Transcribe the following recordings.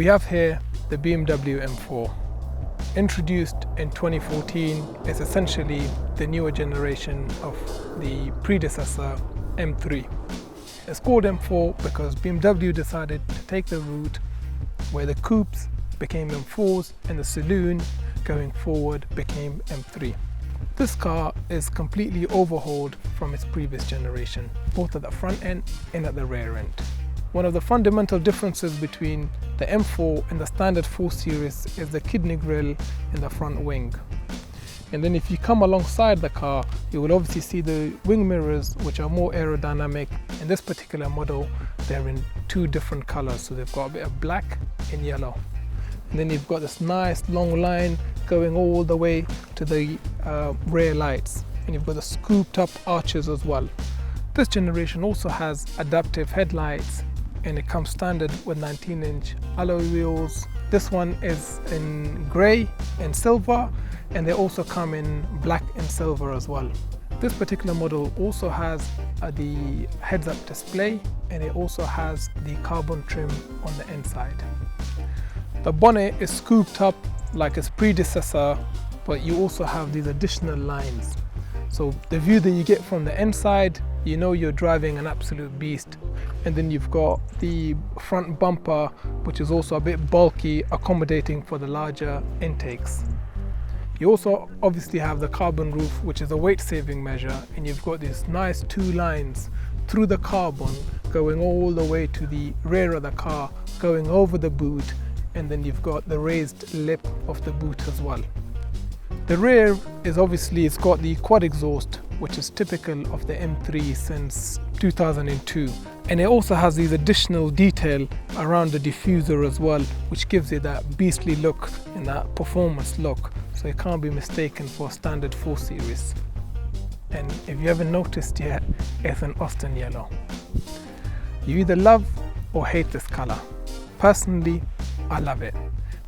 We have here the BMW M4. Introduced in 2014, it's essentially the newer generation of the predecessor M3. It's called M4 because BMW decided to take the route where the coupes became M4s and the saloon going forward became M3. This car is completely overhauled from its previous generation, both at the front end and at the rear end. One of the fundamental differences between the M4 and the standard 4 Series is the kidney grille in the front wing. And then if you come alongside the car, you will obviously see the wing mirrors, which are more aerodynamic. In this particular model, they're in two different colors. So they've got a bit of black and yellow. And then you've got this nice long line going all the way to the rear lights. And you've got the scooped up arches as well. This generation also has adaptive headlights, and it comes standard with 19-inch alloy wheels. This one is in grey and silver, and they also come in black and silver as well. This particular model also has the heads-up display, and it also has the carbon trim on the inside. The bonnet is scooped up like its predecessor, but you also have these additional lines. So the view that you get from the inside, you know you're driving an absolute beast. And then you've got the front bumper, which is also a bit bulky, accommodating for the larger intakes. You also obviously have the carbon roof, which is a weight saving measure, and you've got these nice two lines through the carbon going all the way to the rear of the car, going over the boot, and then you've got the raised lip of the boot as well. The rear is obviously, it's got the quad exhaust, which is typical of the M3 since 2002. And it also has these additional detail around the diffuser as well, which gives it that beastly look and that performance look. So it can't be mistaken for a standard 4 Series. And if you haven't noticed yet, it's an Austin yellow. You either love or hate this color. Personally, I love it,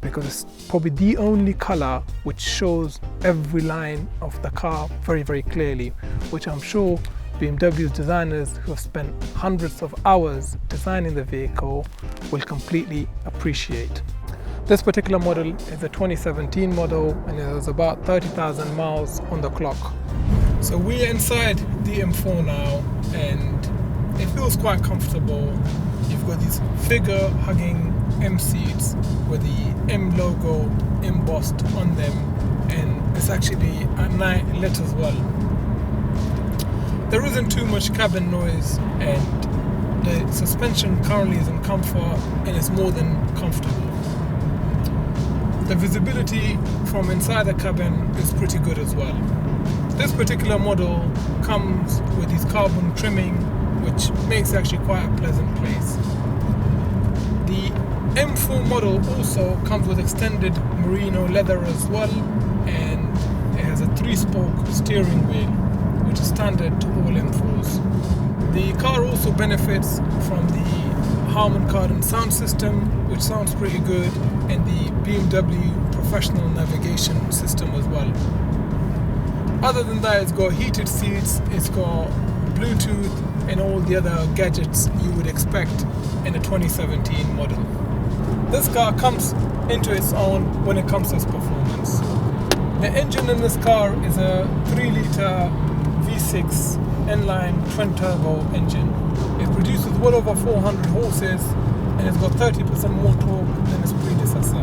because it's probably the only color which shows every line of the car very, very clearly, which I'm sure BMW's designers who have spent hundreds of hours designing the vehicle will completely appreciate. This particular model is a 2017 model, and it has about 30,000 miles on the clock. So we're inside the M4 now, and it feels quite comfortable. You've got these figure-hugging M seats with the M logo embossed on them, and it's actually at night lit as well. There isn't too much cabin noise, and the suspension currently is in comfort and it's more than comfortable. The visibility from inside the cabin is pretty good as well. This particular model comes with this carbon trimming, which makes it actually quite a pleasant place. The M4 model also comes with extended merino leather as well, and it has a 3-spoke steering wheel, which is standard to all M4s. The car also benefits from the Harman Kardon sound system, which sounds pretty good, and the BMW professional navigation system as well. Other than that, it's got heated seats, it's got Bluetooth and all the other gadgets you would expect in a 2017 model. This car comes into its own when it comes to its performance. The engine in this car is a 3-litre V6 inline twin-turbo engine. It produces well over 400 horses, and it's got 30% more torque than its predecessor.